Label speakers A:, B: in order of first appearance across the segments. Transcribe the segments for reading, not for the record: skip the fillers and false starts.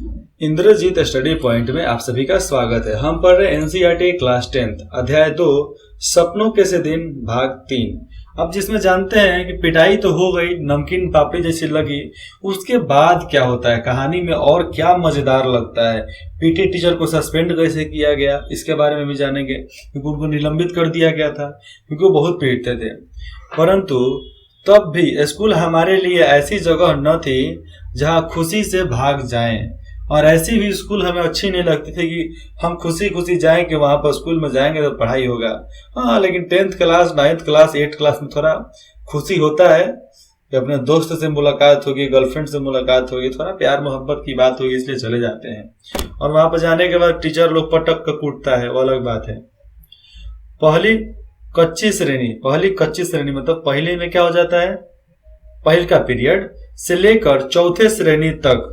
A: Indrajit study point में आप सभी का स्वागत है। हम पढ़ रहे एनसीईआरटी क्लास 10 अध्याय 2 सपनों के से दिन भाग 3। अब जिसमें जानते हैं कि पिटाई तो हो गई, नमकीन पापड़ी जैसी लगी, उसके बाद क्या होता है कहानी में और क्या मजेदार लगता है। पीटी टीचर को सस्पेंड कैसे किया गया इसके बारे में भी जानेंगे, क्योंकि उनको निलंबित कर दिया गया था क्योंकि वो बहुत पीटते थे। परंतु तब भी स्कूल हमारे लिए ऐसी जगह न थी जहां खुशी से भाग जाएं, और ऐसी भी स्कूल हमें अच्छी नहीं लगती थी कि हम खुशी खुशी जाएं कि वहां पर स्कूल में जाएंगे तो पढ़ाई होगा। हाँ, लेकिन 10th class 9th class 8th class में थोड़ा खुशी होता है कि अपने दोस्त से मुलाकात होगी, गर्लफ्रेंड से मुलाकात होगी, थोड़ा प्यार मोहब्बत की बात होगी, इसलिए चले जाते हैं। और वहां पर जाने के बाद टीचर लोग पटक कर कूटता है, वो अलग बात है। पहली कच्ची श्रेणी मतलब पहली में क्या हो जाता है, पहल का पीरियड से लेकर चौथे श्रेणी तक।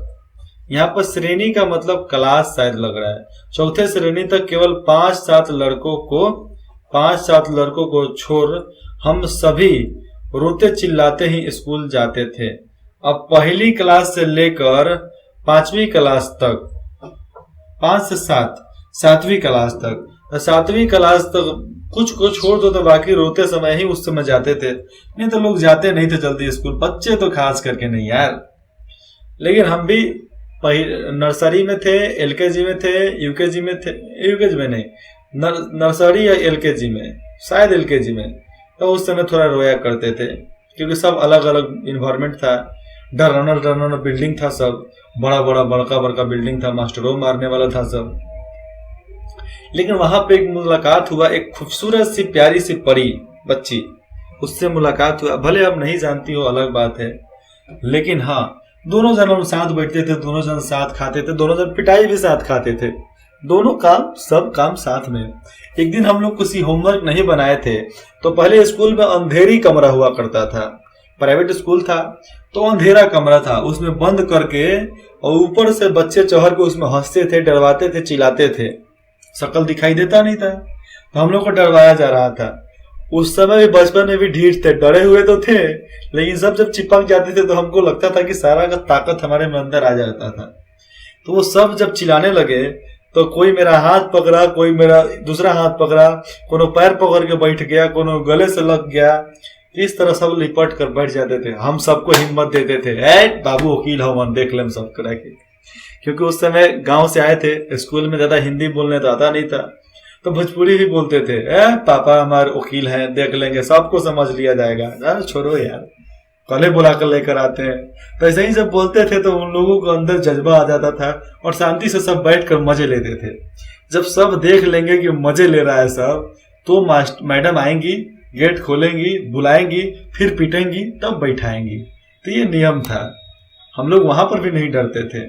A: यहाँ पर श्रेणी का मतलब क्लास शायद लग रहा है। चौथे श्रेणी तक केवल 5-7 लड़कों को छोड़ हम सभी रोते चिल्लाते ही स्कूल जाते थे। अब पहली क्लास से लेकर 5वीं क्लास तक, 5 से 7, 7वीं क्लास तक, 7वीं क्लास तक कुछ को छोड़ दो तो बाकी रोते समय ही उस समय जाते थे, नहीं तो लोग जाते नहीं थे जल्दी स्कूल, बच्चे तो खास करके नहीं यार। लेकिन हम भी नर्सरी में थे, एलकेजी में थे, यूकेजी में थे, यूकेजी में नहीं, नर्सरी या एलकेजी में, शायद एलकेजी में, तो उस समय थोड़ा रोया करते थे क्योंकि सब अलग अलग इन्वायरमेंट था। डर बिल्डिंग था, सब बड़का बिल्डिंग था, मास्टरों मारने वाला था सब। लेकिन वहां पे एक मुलाकात हुआ, एक खूबसूरत सी प्यारी सी परी बच्ची, उससे मुलाकात हुआ। भले अब नहीं जानती हो अलग बात है, लेकिन हाँ, दोनों जन हम साथ बैठते थे, दोनों जन साथ खाते थे, दोनों जन पिटाई भी साथ खाते थे, दोनों काम सब काम साथ में। एक दिन हम लोग किसी होमवर्क नहीं बनाए थे, तो पहले स्कूल में अंधेरी कमरा हुआ करता था, प्राइवेट स्कूल था तो अंधेरा कमरा था, उसमें बंद करके और ऊपर से बच्चे चढ़ के उसमें हंसते थे, डरवाते थे, चिल्लाते थे। शक्ल दिखाई देता नहीं था तो हम लोग को डरवाया जा रहा था। उस समय भी बचपन में भी ढीठ थे, डरे हुए तो थे, लेकिन सब जब चिपक जाते थे तो हमको लगता था कि सारा का ताकत हमारे में अंदर आ जाता था। तो वो सब जब चिल्लाने लगे तो कोई मेरा हाथ पकड़ा, कोई मेरा दूसरा हाथ पकड़ा, कोनो पैर पकड़ के बैठ गया, कोनो गले से लग गया, इस तरह सब लिपट कर बैठ जाते थे। हम सबको हिम्मत देते थे, ए बाबू वकील हम देख लें सब करा के, क्योंकि उस समय गांव से आए थे, स्कूल में ज्यादा हिंदी बोलने तो आता नहीं था, तो भोजपुरी भी बोलते थे, पापा हमारे वकील हैं, देख लेंगे, सबको समझ लिया जाएगा, छोड़ो यार, कल बुला कर लेकर आते हैं। तो ऐसे ही जब बोलते थे तो उन लोगों को अंदर जज्बा आ जाता था और शांति से सब बैठ कर मजे लेते थे। जब सब देख लेंगे कि मजे ले रहा है सब, तो मैडम आएंगी, गेट खोलेंगी, बुलाएंगी, फिर पीटेंगी, तब बैठाएंगी। तो ये नियम था, हम लोग वहां पर भी नहीं डरते थे।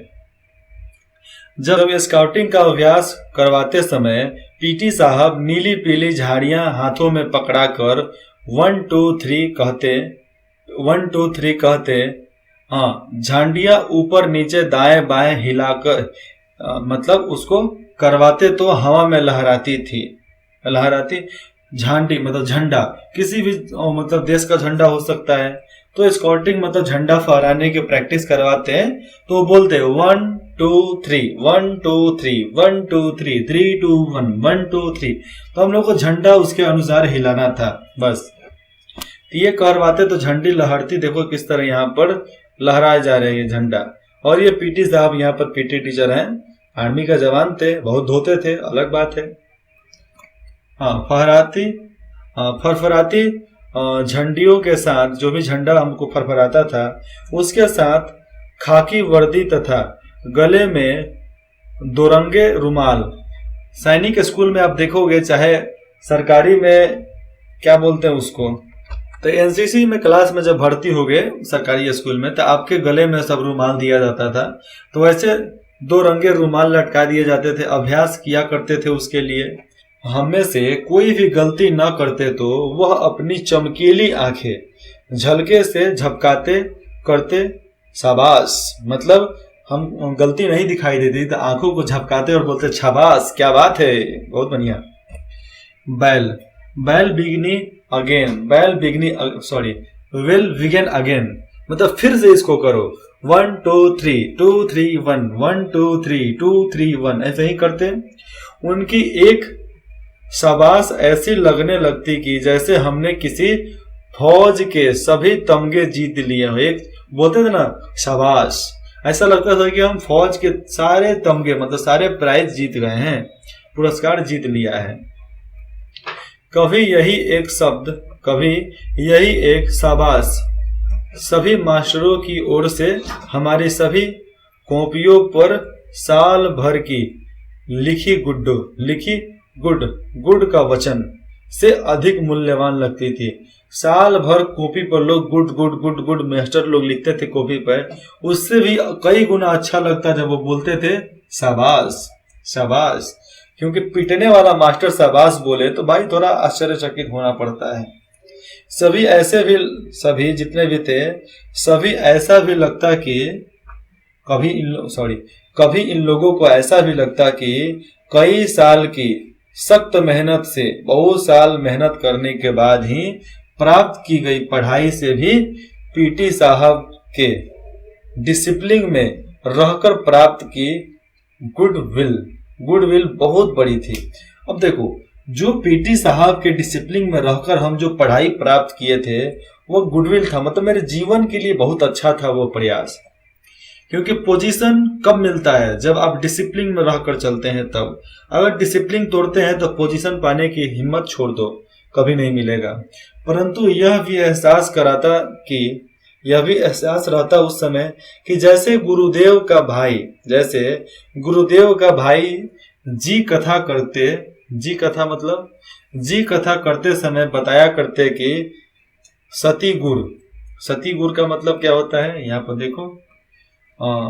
A: जब स्काउटिंग का अभ्यास करवाते समय पीटी साहब नीली पीली झाड़ियां हाथों में पकड़ाकर 1 2 3 कहते, हाँ, झांडियां ऊपर नीचे दाएं बाएं हिलाकर, मतलब उसको करवाते तो हवा में लहराती झांडी मतलब झंडा, किसी भी मतलब देश का झंडा हो सकता है। तो स्काउटिंग मतलब झंडा फहराने की प्रैक्टिस करवाते हैं, तो बोलते 1 2 3 1 2 3 1 2 3 3 2 1 1 2 3। तो हम लोग को झंडा उसके अनुसार हिलाना था बस। ये करवाते तो झंडी लहरती, देखो किस तरह यहाँ पर लहराए जा रहे हैं झंडा। और ये पीटी साहब यहाँ पर पीटी टीचर हैं, आर्मी का जवान थे, बहुत धोते थे, अलग बात है। हाँ, फरफराती झंडियों के साथ, जो भी झंडा हमको फरफराता था उसके साथ खाकी वर्दी तथा गले में 2 रंगे रुमाल। सैनिक स्कूल में आप देखोगे, चाहे सरकारी में क्या बोलते हैं उसको, तो एनसीसी में क्लास में जब भर्ती हो गए सरकारी स्कूल में, तो आपके गले में सब रुमाल दिया जाता था। तो वैसे 2 रंगे रुमाल लटका दिए जाते थे, अभ्यास किया करते थे उसके लिए। हम में से कोई भी गलती न करते तो वह अपनी चमकीली आंखें झलके से झपकाते करते शाबाश, मतलब हम गलती नहीं दिखाई देती तो आंखों को झपकाते और बोलते शाबाश, क्या बात है, बहुत बढ़िया। बैल बिगनी अगेन, मतलब फिर से इसको करो। 1 2 3 2 3 1 1 2 3 2 3 1 ऐसे ही करते। उनकी एक शाबाश ऐसी लगने लगती कि जैसे हमने किसी फौज के सभी तमगे जीत लिए हो। एक बोलते थे ना शाबाश, ऐसा लगता था कि हम फौज के सारे तमगे मतलब सारे प्राइज जीत गए हैं, पुरस्कार जीत लिया है। कभी यही एक शब्द, कभी यही एक शाबाश सभी मास्टरों की ओर से हमारी सभी कॉपियों पर साल भर की लिखी गुड का वचन से अधिक मूल्यवान लगती थी। साल भर कॉपी पर लोग गुड मास्टर लोग लिखते थे कॉपी पर, उससे भी कई गुना अच्छा लगता जब वो बोलते थे शाबाश शाबाश। क्योंकि पीटने वाला मास्टर शाबाश बोले तो भाई थोड़ा आश्चर्यचकित होना पड़ता है। सभी जितने भी थे, सभी ऐसा भी लगता कि कभी इन लोगों को ऐसा भी लगता कि कई साल की सख्त मेहनत से, बहुत साल मेहनत करने के बाद ही प्राप्त की गई पढ़ाई से भी पीटी साहब के डिसिप्लिन में रहकर प्राप्त की गुडविल बहुत बड़ी थी। अब देखो, जो पीटी साहब के डिसिप्लिन में रहकर हम जो पढ़ाई प्राप्त किए थे वो गुडविल था, मतलब मेरे जीवन के लिए बहुत अच्छा था वो प्रयास। क्योंकि पोजीशन कब मिलता है? जब आप डिसिप्लिन में रहकर चलते हैं तब। अगर डिसिप्लिन तोड़ते हैं तो पोजीशन पाने की हिम्मत छोड़ दो, कभी नहीं मिलेगा। परंतु यह भी एहसास रहता उस समय कि जैसे गुरुदेव का भाई जी कथा करते समय बताया करते कि सती गुर का मतलब क्या होता है? यहाँ पर देखो,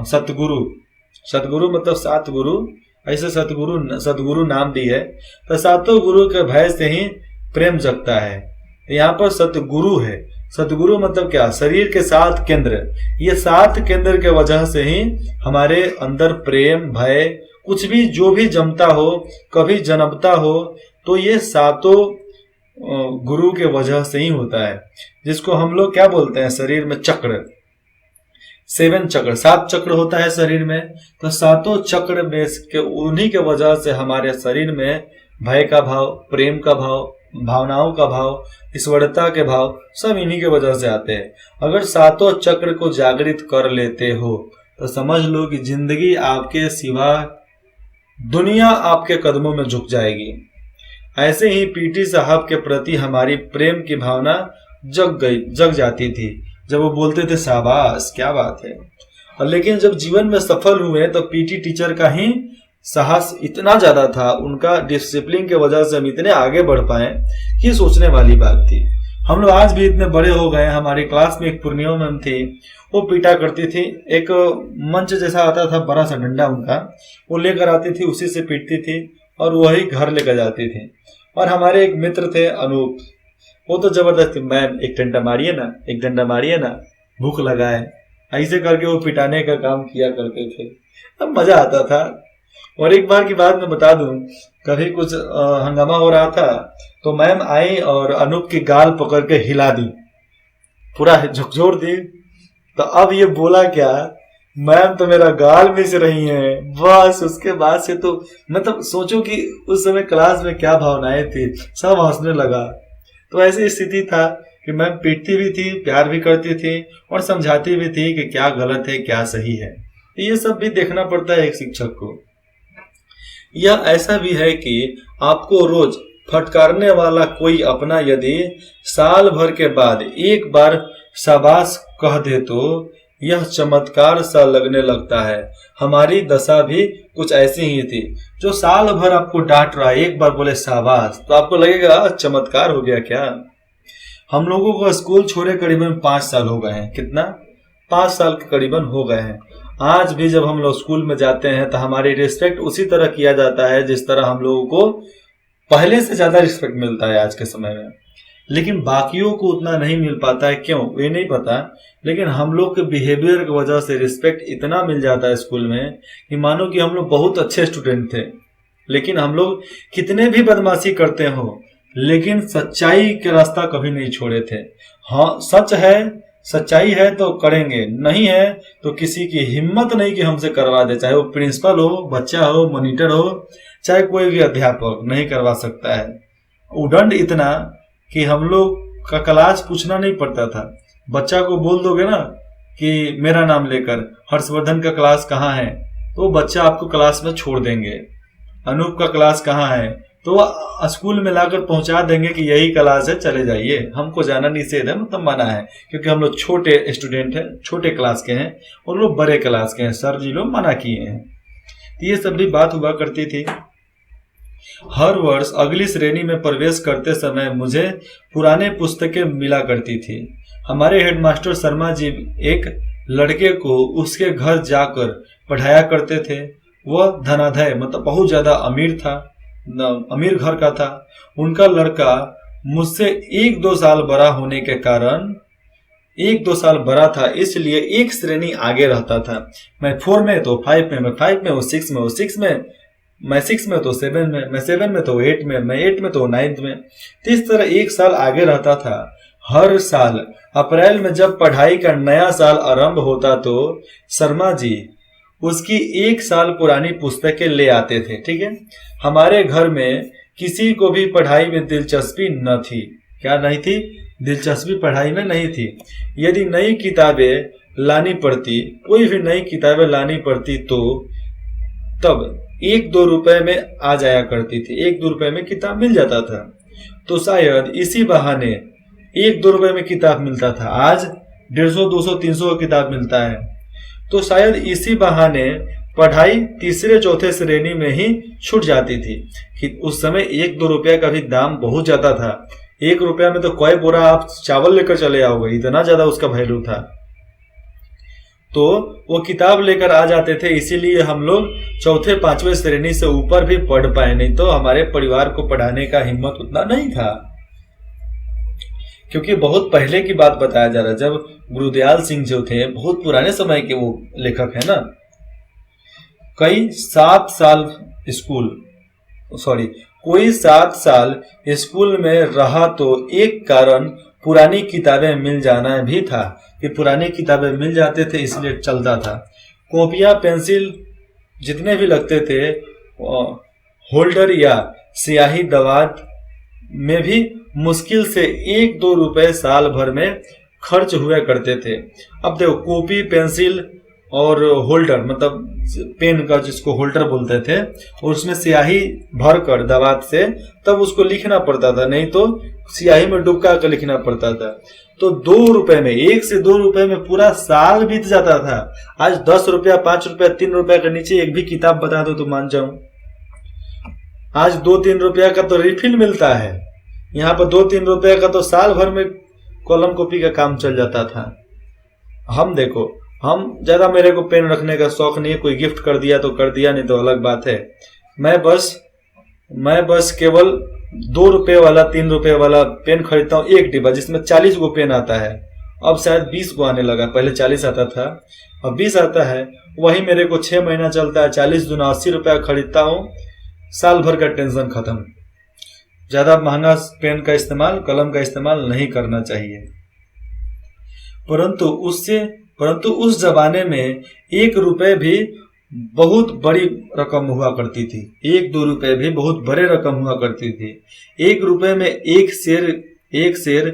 A: सतगुरु मतलब 7 गुरु, ऐसे सतगुरु नाम भी है। तो 7 गुरु के भय से ही प्रेम जगता है। यहाँ पर सतगुरु है। सतगुरु मतलब क्या? शरीर के 7 केंद्र। ये 7 केंद्र के वजह से ही हमारे अंदर प्रेम, भय, कुछ भी जो भी जमता हो, कभी जन्मता हो, तो ये 7 गुरु के वजह से ही होता है। जिसको हम लोग क्या बोलते हैं? शरीर में चक्र, 7 चक्र होता है शरीर में। तो 7 चक्र में के उन्हीं के वजह से हमारे शरीर में भय का भाव, प्रेम का भाव, भावनाओं का भाव, ईश्वरता के भाव सब इन्हीं के वजह से आते हैं। अगर 7 चक्र को जागृत कर लेते हो तो समझ लो कि जिंदगी आपके सिवा दुनिया आपके कदमों में झुक जाएगी। ऐसे ही पीटी साहब के प्रति हमारी प्रेम की भावना जग जाती थी जब वो बोलते थे शाबाश, क्या बात है। और लेकिन जब जीवन में सफल हुए तो पीटी टीचर का ही साहस इतना ज्यादा था, उनका डिसिप्लिन के वजह से हम इतने आगे बढ़ पाए कि सोचने वाली बात थी। हम लोग आज भी इतने बड़े हो गए। हमारी क्लास में एक पूर्णिमा मैम थी, वो पीटा करती थी। एक मंच जैसा आता था, बड़ा सा डंडा उनका, वो लेकर आती थी, उसी से पीटती थी और वही घर लेकर जाती थी। और हमारे एक मित्र थे अनूप, वो तो जबरदस्ती, मैम एक डंडा मारिए ना, भूख लगा है, ऐसे करके वो पिटाने का काम किया करते थे। अब मजा आता था। और एक बार की बात मैं बता दूं, कभी कुछ हंगामा हो रहा था तो मैम आई और अनूप की गाल पकड़ के हिला दी, पूरा झकझोर दी। तो अब ये बोला क्या, मैम तो मेरा गाल मिस रही हैं। बस उसके बाद से तो मतलब सोचो कि उस समय क्लास में क्या भावनाएं थी, सब हंसने लगा। तो ऐसी स्थिति था कि मैम पीटती भी थी, प्यार भी करती थी और समझाती भी थी कि क्या गलत है क्या सही है। ये सब भी देखना पड़ता है एक शिक्षक को। यह ऐसा भी है कि आपको रोज फटकारने वाला कोई अपना यदि साल भर के बाद एक बार शाबाश कह दे तो यह चमत्कार सा लगने लगता है। हमारी दशा भी कुछ ऐसी ही थी। जो साल भर आपको डांट रहा है, एक बार बोले शाबाश तो आपको लगेगा चमत्कार हो गया क्या। हम लोगों को स्कूल छोड़े करीबन 5 साल हो गए हैं। कितना? 5 साल के करीबन हो गए हैं। आज भी जब हम लोग स्कूल में जाते हैं तो हमारी रिस्पेक्ट उसी तरह किया जाता है जिस तरह हम लोगों को पहले से ज्यादा रिस्पेक्ट मिलता है आज के समय में। लेकिन बाकियों को उतना नहीं मिल पाता है, क्यों ये नहीं पता। लेकिन हम लोग के बिहेवियर की वजह से रिस्पेक्ट इतना मिल जाता है स्कूल में कि मानो कि हम लोग बहुत अच्छे स्टूडेंट थे। लेकिन हम लोग कितने भी बदमाशी करते हो लेकिन सच्चाई के रास्ता कभी नहीं छोड़े थे। हाँ सच है, सच्चाई है तो करेंगे, नहीं है तो किसी की हिम्मत नहीं कि हमसे करवा दे, चाहे वो प्रिंसिपल हो, बच्चा हो, मॉनिटर हो, चाहे कोई भी अध्यापक नहीं करवा सकता है। उदंड इतना कि हम लोग का क्लास पूछना नहीं पड़ता था। बच्चा को बोल दोगे ना कि मेरा नाम लेकर हर्षवर्धन का क्लास कहाँ है, तो बच्चा आपको क्लास में छोड़ देंगे। अनूप का क्लास कहाँ है, तो स्कूल में लाकर पहुंचा देंगे कि यही क्लास है, चले जाइए। हमको जाना निषेध है, मतलब मना है, क्योंकि हम लोग छोटे स्टूडेंट हैं, छोटे क्लास के हैं, और लोग बड़े क्लास के हैं, सर जी लोग मना किए हैं। तो ये सब भी बात हुआ करती थी। हर वर्ष अगली श्रेणी में प्रवेश करते समय मुझे पुराने पुस्तकें मिला करती थी। हमारे हेडमास्टर शर्मा जी एक लड़के को उसके घर जाकर पढ़ाया करते थे। वह धनाढ्य, मतलब बहुत ज्यादा अमीर था, अमीर घर का था। उनका लड़का मुझसे 1-2 साल बड़ा होने के कारण, 1-2 साल बड़ा था, इसलिए एक श्रेणी आगे रहता था। मैं 4 में तो 5 में, मैं 5 में, वो 6 में, वो 6 में, मैं 6 में तो 7 में, मैं 7 में तो 8 में, मैं 8 में तो 9 में। तो इस तरह 1 साल आगे रहता था। हर साल अप्रैल में जब पढ़ाई का नया साल आरंभ होता तो शर्मा जी उसकी 1 साल पुरानी पुस्तकें ले आते थे। ठीक है, हमारे घर में किसी को भी पढ़ाई में दिलचस्पी न थी। क्या नहीं थी? दिलचस्पी पढ़ाई में नहीं थी। यदि नई किताबें लानी पड़ती, कोई भी नई किताबें लानी पड़ती, तो तब 1-2 रुपए में आ जाया करती थी। 1-2 रुपए में किताब मिल जाता था। तो शायद इसी बहाने 1-2 रुपए में किताब मिलता था। आज 150, 200, 300 का किताब मिलता है। तो शायद इसी बहाने पढ़ाई तीसरे चौथे श्रेणी में ही छूट जाती थी। कि उस समय 1-2 रुपया का भी दाम बहुत ज्यादा था। 1 रुपया में तो कोई बोरा आप चावल लेकर चले आओगे, इतना ज्यादा उसका वैल्यू था। तो वो किताब लेकर आ जाते थे, इसीलिए हम लोग चौथे 5वें श्रेणी से ऊपर भी पढ़ पाए। नहीं तो हमारे परिवार को पढ़ाने का हिम्मत उतना नहीं था। क्योंकि बहुत पहले की बात बताया जा रहा है, जब गुरुदयाल सिंह जो थे, बहुत पुराने समय के वो लेखक है ना। कोई 7 साल स्कूल में रहा तो एक कारण पुरानी किताबें मिल जाना भी था। कि पुरानी किताबें मिल जाते थे, इसलिए चलता था। कॉपियां, पेंसिल जितने भी लगते थे, होल्डर या स्याही दवात में भी मुश्किल से 1-2 रुपए साल भर में खर्च हुआ करते थे। अब देखो, कॉपी, पेंसिल और होल्डर, मतलब पेन का जिसको होल्डर बोलते थे, और उसमें स्याही भरकर दवात से तब उसको लिखना पड़ता था, नहीं तो स्याही में डुबका कर लिखना पड़ता था। तो 2 रुपए में, 1 से 2 रुपए में पूरा साल बीत जाता था। आज 10 रुपया, 5 रुपया, 3 रुपया के नीचे एक भी किताब बता दो तो मान जाऊं। आज 2-3 रुपया का तो रिफिल मिलता है, यहाँ पर 2-3 रुपया का तो साल भर में कलम कॉपी का काम चल जाता था। हम देखो, हम ज्यादा, मेरे को पेन रखने का शौक नहीं है, कोई गिफ्ट कर दिया तो कर दिया, नहीं तो अलग बात है। मैं बस केवल 2 रुपए वाला, 3 रुपए वाला पेन खरीदता हूँ, एक डिब्बा, जिसमें 40 गो पेन आता है। अब शायद 20 गो आने लगा, पहले 40 आता था, अब 20 आता है। वही मेरे को 6 महीना चलता है। 40 दूना 80 रुपया खरीदता हूँ, साल भर का टेंशन खत्म। ज्यादा महंगा पेन का इस्तेमाल, कलम का इस्तेमाल नहीं करना चाहिए। परंतु उस जमाने में 1 रुपए भी बहुत बड़ी रकम हुआ करती थी। 1-2 रुपए भी बहुत बड़े रकम हुआ करती थी। 1 रुपए में एक शेर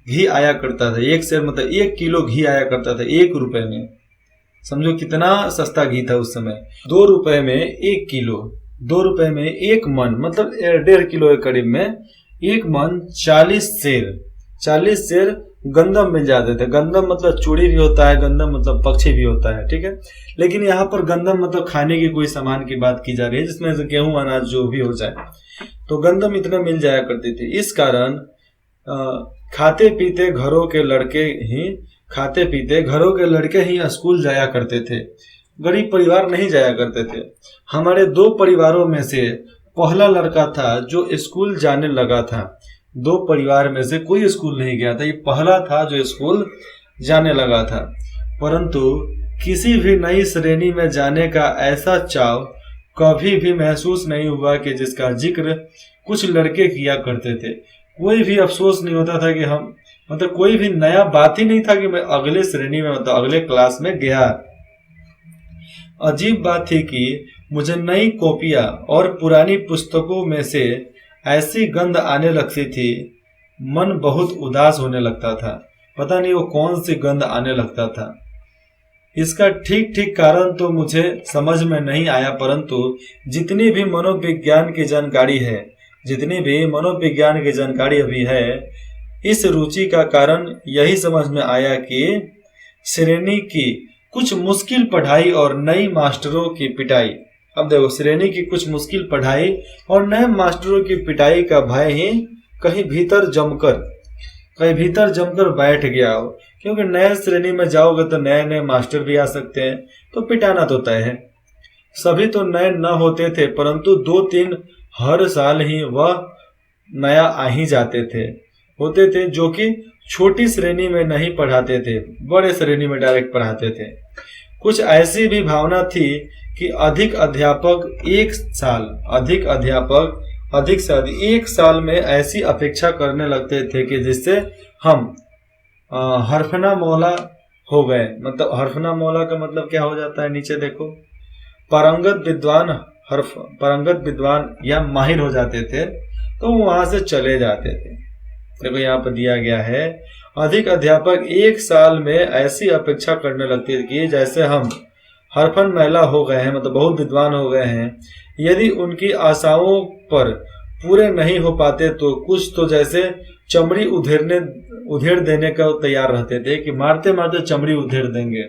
A: घी आया करता था। 1 शेर मतलब 1 किलो घी आया करता था 1 रुपए में। समझो कितना सस्ता घी था उस समय। 2 रुपए में 1 किलो, 2 रुपए में 1 मन, मतलब 1.5 किलो के करीब में 1 मन 40 शेर गंदम मिल जाते थे। गंदम मतलब चूड़ी भी होता है, गंदम मतलब पक्षी भी होता है, ठीक है। लेकिन यहाँ पर गंदम मतलब खाने की कोई सामान की बात की जा रही है, जिसमें से गेहूं, अनाज जो भी हो जाए, तो गंदम इतना मिल जाया करती थी। इस कारण खाते पीते घरों के लड़के ही स्कूल जाया करते थे। गरीब परिवार नहीं जाया करते थे। हमारे 2 परिवारों में से पहला लड़का था जो स्कूल जाने लगा था। 2 परिवार में से कोई स्कूल नहीं गया था, ये पहला था जो स्कूल जाने लगा था। परंतु किसी भी नई श्रेणी में जाने का ऐसा चाव कभी भी महसूस नहीं हुआ कि जिसका जिक्र कुछ लड़के किया करते थे। कोई भी अफसोस नहीं होता था कि हम मतलब कोई भी नया बात ही नहीं था कि मैं अगले श्रेणी में मतलब अगले क्लास में गया। अजीब बात थी कि मुझे नई कॉपियां और पुरानी पुस्तकों में से ऐसी गंध आने लगती थी, मन बहुत उदास होने लगता था। पता नहीं वो कौन सी गंध आने लगता था। इसका ठीक ठीक कारण तो मुझे समझ में नहीं आया, परंतु जितनी भी मनोविज्ञान की जानकारी अभी है, इस रुचि का कारण यही समझ में आया कि श्रेणी की कुछ मुश्किल पढ़ाई और नई मास्टरों की पिटाई। अब देखो, श्रेणी की कुछ मुश्किल पढ़ाई और नए मास्टरों की पिटाई का भय ही कहीं भीतर जमकर बैठ गया हो, क्योंकि नए श्रेणी में जाओगे तो नए नए मास्टर भी आ सकते हैं, तो पिटाना तो तय है। सभी तो नए न होते थे, परंतु 2-3 हर साल ही वह नया आ ही जाते होते थे, जो कि छोटी श्रेणी में नहीं पढ़ाते थे, बड़े श्रेणी में डायरेक्ट पढ़ाते थे। कुछ ऐसी भी भावना थी कि अधिक से अधिक एक साल में ऐसी अपेक्षा करने लगते थे कि जिससे हम हरफना मौला हो गए। मतलब हरफना मौला का मतलब क्या हो जाता है, नीचे देखो, पारंगत विद्वान या माहिर हो जाते थे, तो वहां से चले जाते थे। देखो यहाँ पर दिया गया है, अधिक अध्यापक एक साल में ऐसी अपेक्षा करने लगते थे कि जैसे हम हरफन मैला हो गए हैं, मतलब बहुत विद्वान हो गए हैं। यदि उनकी आशाओं पर पूरे नहीं हो पाते तो कुछ तो जैसे चमड़ी उधेड़ देने का तैयार रहते थे कि मारते मारते चमड़ी उधेड़ देंगे।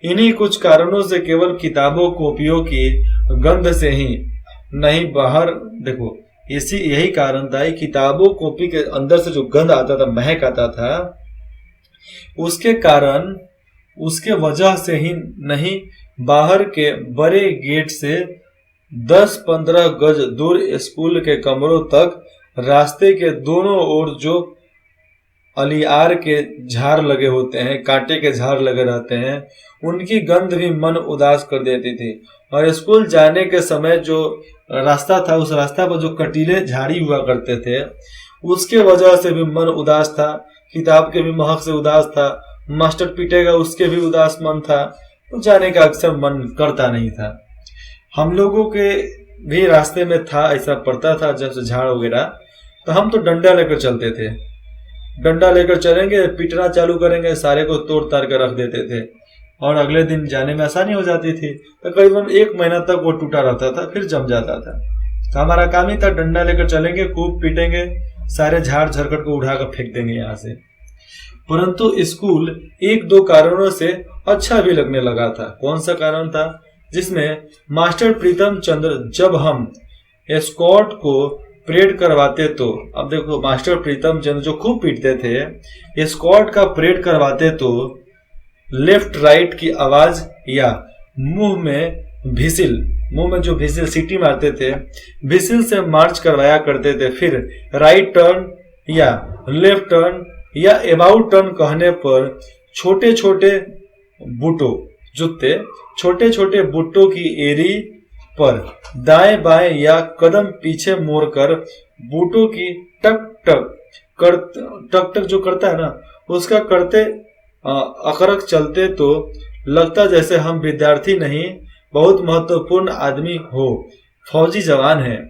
A: इन्हीं कुछ कारणों से केवल किताबों कॉपियों की गंध से ही नहीं बाहर, देखो यही कारण था, किताबों कॉपी के अंदर से जो गंध आता था, महक आता था, उसके वजह से ही नहीं, बाहर के बड़े गेट से 10-15 गज दूर स्कूल के कमरों तक रास्ते के दोनों ओर जो अलियार के झाड़ लगे होते हैं, कांटे के झाड़ लगे रहते हैं, उनकी गंध भी मन उदास कर देती थी। और स्कूल जाने के समय जो रास्ता था, उस रास्ता पर जो कटीले झाड़ी हुआ करते थे, उसके वजह से भी मन उदास था। किताब के भी महक से उदास था, मास्टर पीटेगा उसके भी उदास मन था, तो जाने का अक्सर मन करता नहीं था। हम लोगों के भी रास्ते में था, ऐसा पड़ता था जब से झाड़ वगैरह, तो हम तो डंडा लेकर चलते थे। डंडा लेकर चलेंगे, पीटना चालू करेंगे, सारे को तोड़ ताड़ कर रख देते थे, और अगले दिन जाने में आसानी हो जाती थी। तो करीबन 1 महीना तक वो टूटा रहता था, फिर जम जाता था। तो हमारा काम ही था, डंडा लेकर चलेंगे, खूब पीटेंगे, सारे झाड़ झरकट को उठाकर फेंक देंगे यहाँ से। परंतु स्कूल 1-2 कारणों से अच्छा भी लगने लगा था। कौन सा कारण था? जिसमें मास्टर प्रीतम चंद्र जब हम एस्कॉर्ट को परेड करवाते तो, अब देखो मास्टर प्रीतम चंद्र जो खूब पीटते थे, एस्कॉर्ट का परेड करवाते तो लेफ्ट राइट की आवाज या मुंह में जो भिसिल सीटी मारते थे, भिसिल से मार्च करवाया करते थे। फिर राइट टर्न या लेफ्ट टर्न या अबाउट टर्न कहने पर छोटे छोटे बुट्टों की एरी पर दाएं बाएं या कदम पीछे मोड़कर बूटों की टक टक जो करता है ना, उसका करते अकरक चलते तो लगता जैसे हम विद्यार्थी नहीं, बहुत महत्वपूर्ण आदमी हो, फौजी जवान है।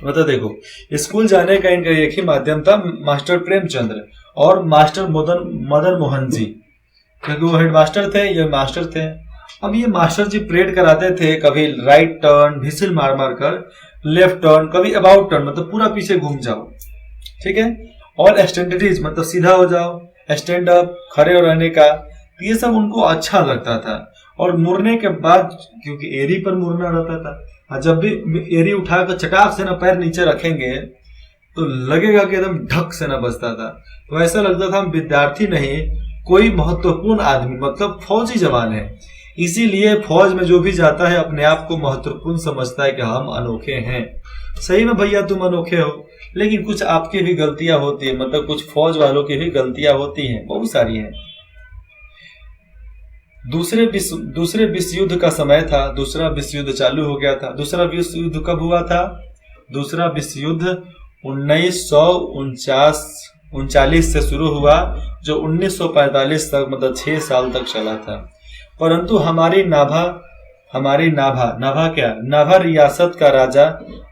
A: मतलब देखो, स्कूल जाने का इनका एक ही माध्यम था, मास्टर प्रेमचंद्र और मास्टर मदन मोहन जी, क्योंकि वो हेडमास्टर थे, ये मास्टर थे। अब ये मास्टर जी परेड कराते थे, कभी राइट टर्न भिसिल मार मार कर, लेफ्ट टर्न, कभी अबाउट टर्न, मतलब पूरा पीछे घूम जाओ, ठीक है, और स्टैंडर्डीज मतलब सीधा हो जाओ, स्टैंड अप, खड़े रहने का, ये सब उनको अच्छा लगता था। और मुड़ने के बाद, क्योंकि एरी पर मुड़ना रहता था, और जब भी एरी उठाकर चटाक से ना पैर नीचे रखेंगे तो लगेगा कि एकदम ढक से ना बजता था। तो ऐसा लगता था हम विद्यार्थी नहीं, कोई महत्वपूर्ण आदमी, मतलब फौजी जवान है। इसीलिए फौज में जो भी जाता है अपने आप को महत्वपूर्ण समझता है कि हम अनोखे हैं। सही में भैया तुम अनोखे हो, लेकिन कुछ आपकी भी गलतियां होती है, मतलब कुछ फौज वालों की भी गलतियां होती हैं, बहुत सारी हैं। दूसरे विश्व युद्ध का समय था, दूसरा विश्व युद्ध चालू हो गया था। दूसरा विश्व युद्ध कब हुआ था? दूसरा विश्व युद्ध 1949 1939 से शुरू हुआ, जो 1945 तक मतलब 6 साल तक चला था। परंतु हमारी नाभा रियासत का राजा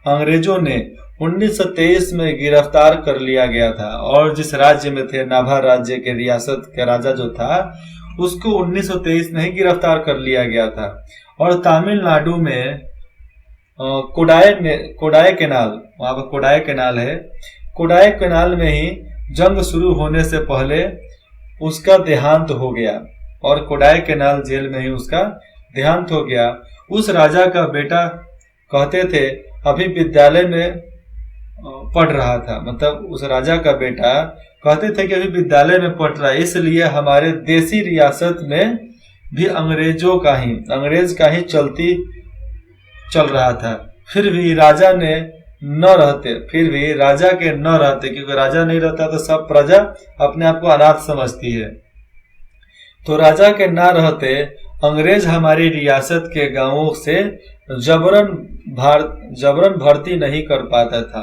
A: अंग्रेजों ने 1923 में गिरफ्तार कर लिया गया था, और जिस राज्य में थे नाभा राज्य के रियासत का राजा जो था उसको 1923 में ही गिरफ्तार कर लिया गया था। और तमिलनाडु में कोडाई कैनाल, वहां पर कोडाई कैनाल है, कोडाई कैनाल में ही जंग शुरू होने से पहले उसका देहांत हो गया, और कोडाई कैनाल जेल में ही उसका देहांत हो गया। उस राजा का बेटा कहते थे अभी विद्यालय में पढ़ रहा था, मतलब उस राजा का बेटा कहते थे कि अभी विद्यालय में पढ़ रहा है, इसलिए हमारे देसी रियासत में भी अंग्रेज का ही चल रहा था। फिर भी राजा के न रहते, क्योंकि राजा नहीं रहता तो सब प्रजा अपने आप को अनाथ समझती है, तो राजा के ना रहते अंग्रेज हमारी रियासत के गांवों से जबरन भर्ती नहीं कर पाता था।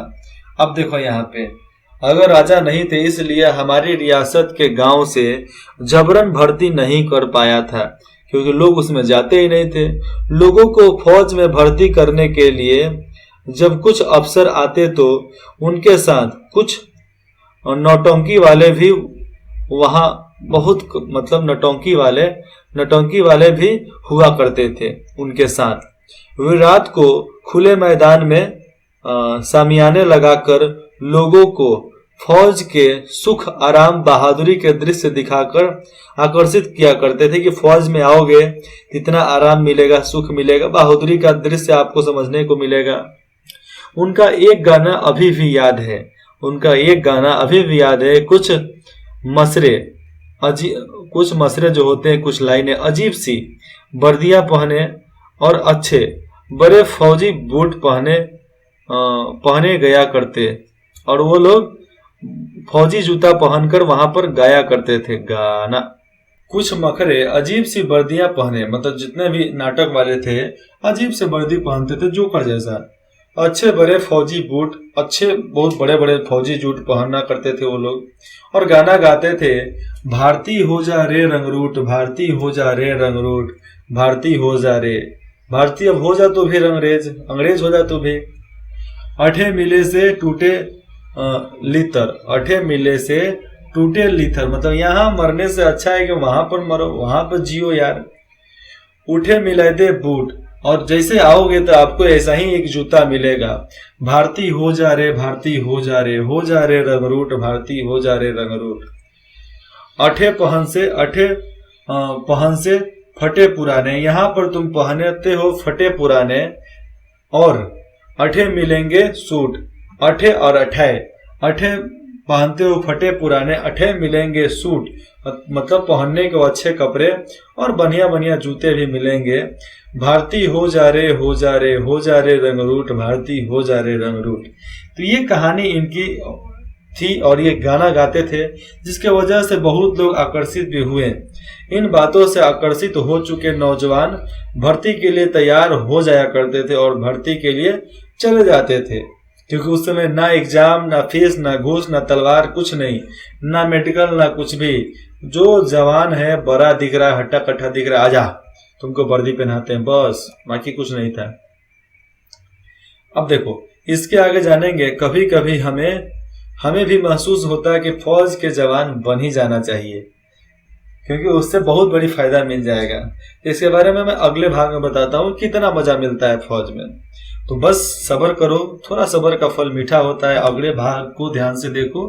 A: अब देखो यहाँ पे, अगर राजा नहीं थे इसलिए हमारी रियासत के गांव से जबरन भर्ती नहीं कर पाया था, क्योंकि लोग उसमें जाते ही नहीं थे। लोगों को फौज में भर्ती करने के लिए जब कुछ अफसर आते तो उनके साथ कुछ नौटंकी वाले भी वहां बहुत, मतलब नौटंकी वाले भी हुआ करते थे उनके साथ। वे रात को खुले मैदान में सामियाने लगाकर लोगों को फौज के सुख आराम बहादुरी के दृश्य दिखाकर आकर्षित किया करते थे कि फौज में आओगे इतना आराम मिलेगा, सुख मिलेगा, बहादुरी का दृश्य आपको समझने को मिलेगा। उनका एक गाना अभी भी याद है, कुछ मसरे जो होते हैं, कुछ लाइनें अजीब सी वर्दियां पहने और अच्छे बड़े फौजी बूट पहने गया करते, और वो लोग फौजी जूता पहनकर वहां पर गाया करते थे गाना। कुछ मखरे अजीब सी वर्दियां पहने, मतलब जितने भी नाटक वाले थे अजीब से वर्दी पहनते थे जोकर जैसा, अच्छे बड़े फौजी बूट, बहुत बड़े बड़े फौजी जूट पहनना करते थे वो लोग, और गाना गाते थे, भारती हो जा रे रंगरूट, भारती हो जा रे रंगरूट, भारती हो जा रे, भारती अब हो जा तो फिर अंग्रेज हो जा तो भी। अठे मिले से टूटे लितर, मतलब यहाँ मरने से अच्छा है कि वहां पर मरो, वहां पर जियो यार। उठे मिलाते बूट, और जैसे आओगे तो आपको ऐसा ही एक जूता मिलेगा। भारती हो जा रे, भारती हो जा रे, हो जा रे रंगरूट, भारती हो जा रे रंगरूट। अठे पहन से फटे पुराने, यहाँ पर तुम पहनते हो फटे पुराने, और अठे मिलेंगे सूट, अठे और अठे पहनते हो फटे पुराने, अठे मिलेंगे सूट, मतलब पहनने को अच्छे कपड़े और बढ़िया बढ़िया जूते भी मिलेंगे। भारती हो जा रे, हो जा रे, हो जा रे रंगरूट, भारती हो जा रे रंगरूट। तो ये कहानी इनकी थी और ये गाना गाते थे, जिसके वजह से बहुत लोग आकर्षित भी हुए। इन बातों से आकर्षित हो चुके नौजवान भर्ती के लिए तैयार हो जाया करते थे और भर्ती के लिए चले जाते थे, क्योंकि उस समय ना एग्जाम, ना फीस, ना घूस, ना तलवार, कुछ नहीं, ना मेडिकल, ना कुछ भी। जो जवान है, बड़ा दिख रहा है, हट्टा कट्टा दिख रहा है, आजा तुमको वर्दी पहनाते हैं, बस, बाकी कुछ नहीं था। अब देखो इसके आगे जानेंगे, कभी कभी हमें भी महसूस होता है कि फौज के जवान बन ही जाना चाहिए, क्योंकि उससे बहुत बड़ी फायदा मिल जाएगा। इसके बारे में मैं अगले भाग में बताता हूँ कितना मजा मिलता है फौज में। तो बस सब्र करो, थोड़ा सब्र का फल मीठा होता है। अगले भाग को ध्यान से देखो,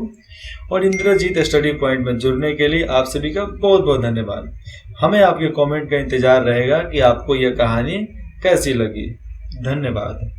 A: और इंद्रजीत स्टडी पॉइंट में जुड़ने के लिए आप सभी का बहुत बहुत धन्यवाद। हमें आपके कमेंट का इंतजार रहेगा कि आपको यह कहानी कैसी लगी। धन्यवाद।